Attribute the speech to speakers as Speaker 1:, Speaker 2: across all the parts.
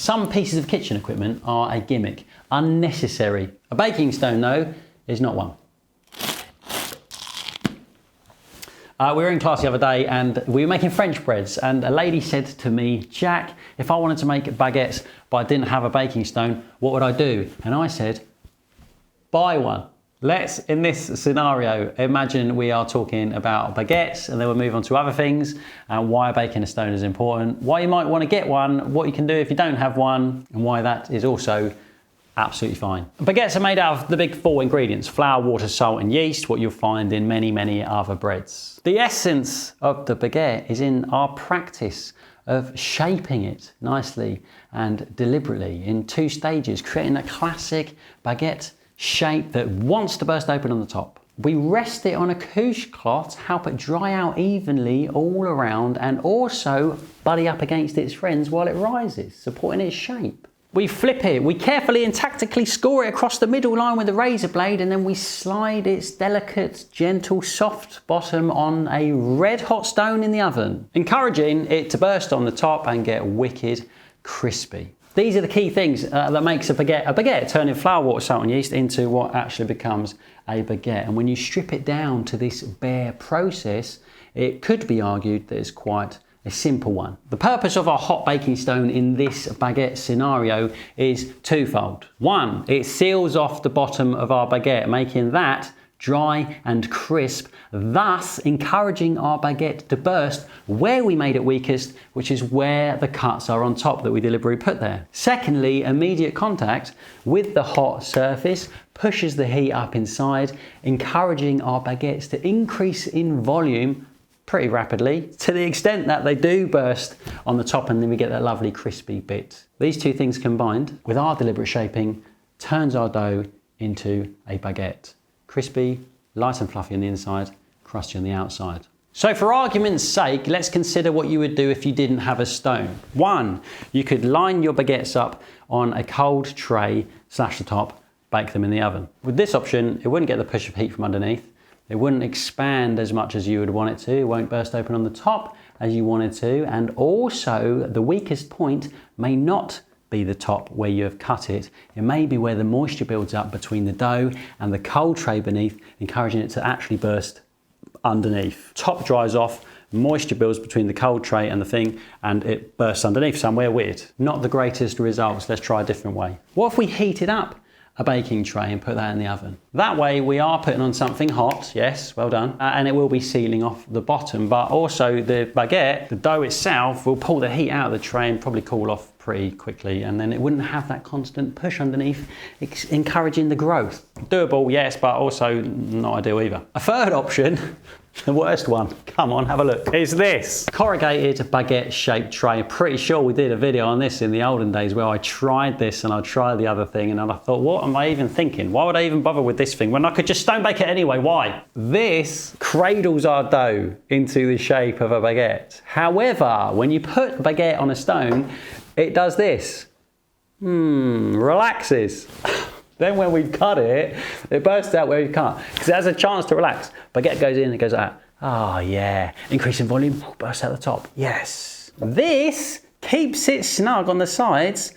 Speaker 1: Some pieces of kitchen equipment are a gimmick, unnecessary. A baking stone, though, is not one. We were in class the other day and we were making French breads, and a lady said to me, Jack, if I wanted to make baguettes but I didn't have a baking stone, what would I do? And I said, buy one. Let's, in this scenario, imagine we are talking about baguettes, and then we'll move on to other things and why baking a stone is important, why you might want to get one, what you can do if you don't have one, and why that is also absolutely fine. Baguettes are made out of the big 4 ingredients: flour, water, salt and yeast, what you'll find in many, many other breads. The essence of the baguette is in our practice of shaping it nicely and deliberately in 2 stages, creating a classic baguette shape that wants to burst open on the top. We rest it on a couche cloth, help it dry out evenly all around, and also buddy up against its friends while it rises, supporting its shape. We flip it, we carefully and tactically score it across the middle line with a razor blade, and then we slide its delicate, gentle, soft bottom on a red hot stone in the oven, encouraging it to burst on the top and get wicked crispy. These are the key things that makes a baguette, turning flour, water, salt and yeast into what actually becomes a baguette. And when you strip it down to this bare process, it could be argued that it's quite a simple one. The purpose of our hot baking stone in this baguette scenario is twofold. One, it seals off the bottom of our baguette, making that dry and crisp, thus encouraging our baguette to burst where we made it weakest, which is where the cuts are on top that we deliberately put there. Secondly, immediate contact with the hot surface pushes the heat up inside, encouraging our baguettes to increase in volume pretty rapidly, to the extent that they do burst on the top, and then we get that lovely crispy bit. These 2 things combined with our deliberate shaping turns our dough into a baguette. Crispy, light and fluffy on the inside, crusty on the outside. So for argument's sake, let's consider what you would do if you didn't have a stone. 1, you could line your baguettes up on a cold tray, slash the top, bake them in the oven. With this option, it wouldn't get the push of heat from underneath. It wouldn't expand as much as you would want it to. It won't burst open on the top as you want it to. And also, the weakest point may not be the top where you have cut it. It may be where the moisture builds up between the dough and the cold tray beneath, encouraging it to actually burst underneath. Top dries off, moisture builds between the cold tray and the thing, and it bursts underneath somewhere weird. Not the greatest results. Let's try a different way. What if we heated up a baking tray and put that in the oven? That way we are putting on something hot, yes, well done, and it will be sealing off the bottom, but also the baguette, the dough itself, will pull the heat out of the tray and probably cool off pretty quickly, and then it wouldn't have that constant push underneath, encouraging the growth. Doable, yes, but also not ideal either. A third option, the worst one, come on, have a look, is this. Corrugated baguette shaped tray. I'm pretty sure we did a video on this in the olden days where I tried this and I tried the other thing, and I thought, what am I even thinking? Why would I even bother with this thing when I could just stone bake it anyway? Why? This cradles our dough into the shape of a baguette. However, when you put a baguette on a stone, it does this. Relaxes. Then when we cut it, it bursts out where we cut, because it has a chance to relax. Baguette goes in, it goes like that. Oh yeah, increase in volume, bursts out the top, yes. This keeps it snug on the sides,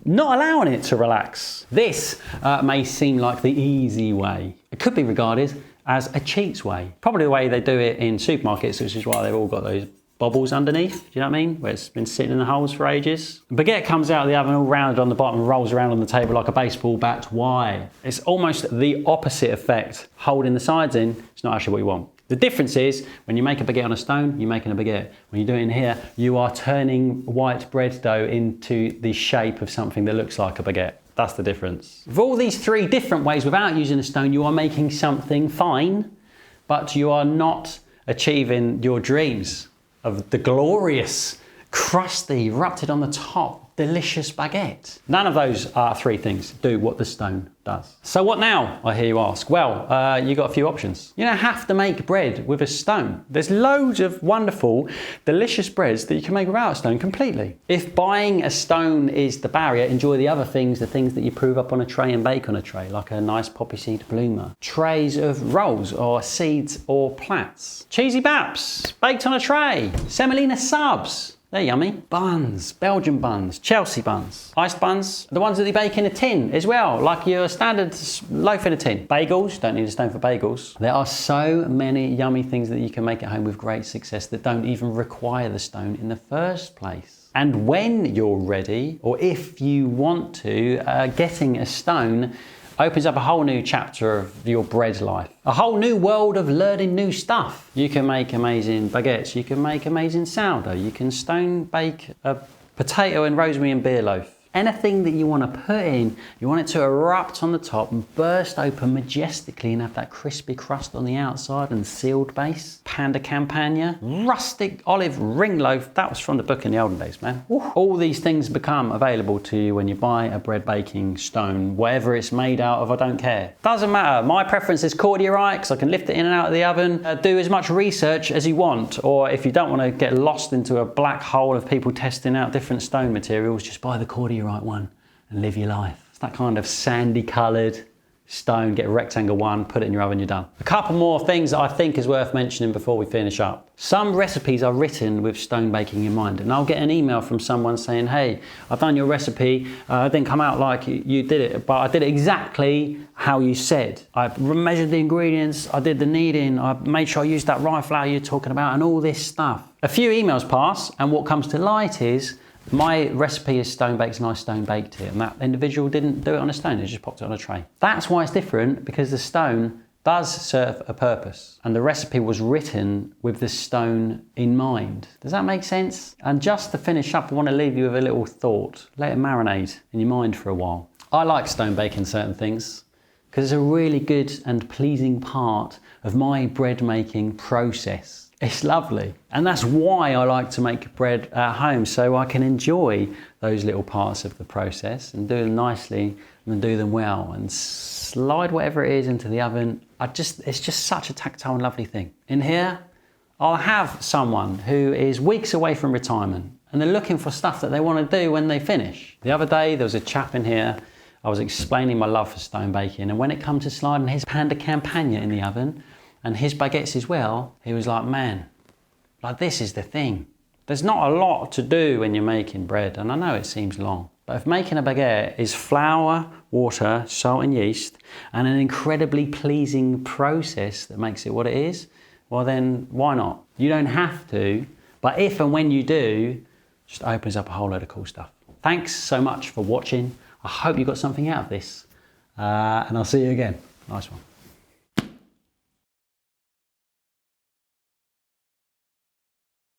Speaker 1: not allowing it to relax. This may seem like the easy way. It could be regarded as a cheat's way. Probably the way they do it in supermarkets, which is why they've all got those bobbles underneath, do you know what I mean? Where it's been sitting in the holes for ages. The baguette comes out of the oven all rounded on the bottom and rolls around on the table like a baseball bat. Why? It's almost the opposite effect. Holding the sides in, it's not actually what you want. The difference is, when you make a baguette on a stone, you're making a baguette. When you do it in here, you are turning white bread dough into the shape of something that looks like a baguette. That's the difference. With all these 3 different ways without using a stone, you are making something fine, but you are not achieving your dreams of the glorious, crusty, erupted on the top, delicious baguette. None of those 3 things do what the stone does. So what now, I hear you ask? Well, you got a few options. You don't have to make bread with a stone. There's loads of wonderful, delicious breads that you can make without a stone completely. If buying a stone is the barrier, enjoy the other things, the things that you prove up on a tray and bake on a tray, like a nice poppy seed bloomer, trays of rolls or seeds or plats, cheesy baps baked on a tray, semolina subs, They're yummy. Buns, Belgian buns, Chelsea buns, iced buns, the ones that they bake in a tin as well, like your standard loaf in a tin. Bagels, don't need a stone for bagels. There are so many yummy things that you can make at home with great success that don't even require the stone in the first place. And when you're ready, or if you want to, getting a stone opens up a whole new chapter of your bread life. A whole new world of learning new stuff. You can make amazing baguettes, you can make amazing sourdough, you can stone bake a potato and rosemary and beer loaf. Anything that you want to put in, you want it to erupt on the top and burst open majestically and have that crispy crust on the outside and sealed base. Panda campagna, rustic olive ring loaf. That was from the book in the olden days, man. Ooh. All these things become available to you when you buy a bread baking stone, whatever it's made out of, I don't care. Doesn't matter. My preference is cordierite because I can lift it in and out of the oven. Do as much research as you want, or if you don't want to get lost into a black hole of people testing out different stone materials, just buy the cordierite one and live your life. It's that kind of sandy coloured stone, get a rectangle one, put it in your oven, you're done. A couple more things that I think is worth mentioning before we finish up. Some recipes are written with stone baking in mind, and I'll get an email from someone saying, hey, I've done your recipe, it didn't come out like you did it, but I did it exactly how you said. I measured the ingredients, I did the kneading, I made sure I used that rye flour you're talking about and all this stuff. A few emails pass and what comes to light is my recipe is stone baked and I stone baked it, and that individual didn't do it on a stone, they just popped it on a tray. That's why it's different, because the stone does serve a purpose and the recipe was written with the stone in mind. Does that make sense? And just to finish up, I want to leave you with a little thought. Let it marinate in your mind for a while. I like stone baking certain things because it's a really good and pleasing part of my bread making process. It's lovely. And that's why I like to make bread at home, so I can enjoy those little parts of the process and do them nicely and do them well and slide whatever it is into the oven. It's just such a tactile and lovely thing. In here, I'll have someone who is weeks away from retirement and they're looking for stuff that they want to do when they finish. The other day, there was a chap in here, I was explaining my love for stone baking, and when it comes to sliding his Panda Campagna in the oven, and his baguettes as well, he was like, man, like this is the thing. There's not a lot to do when you're making bread, and I know it seems long, but if making a baguette is flour, water, salt and yeast, and an incredibly pleasing process that makes it what it is, well then why not? You don't have to, but if and when you do, it just opens up a whole load of cool stuff. Thanks so much for watching. I hope you got something out of this, and I'll see you again. Nice one.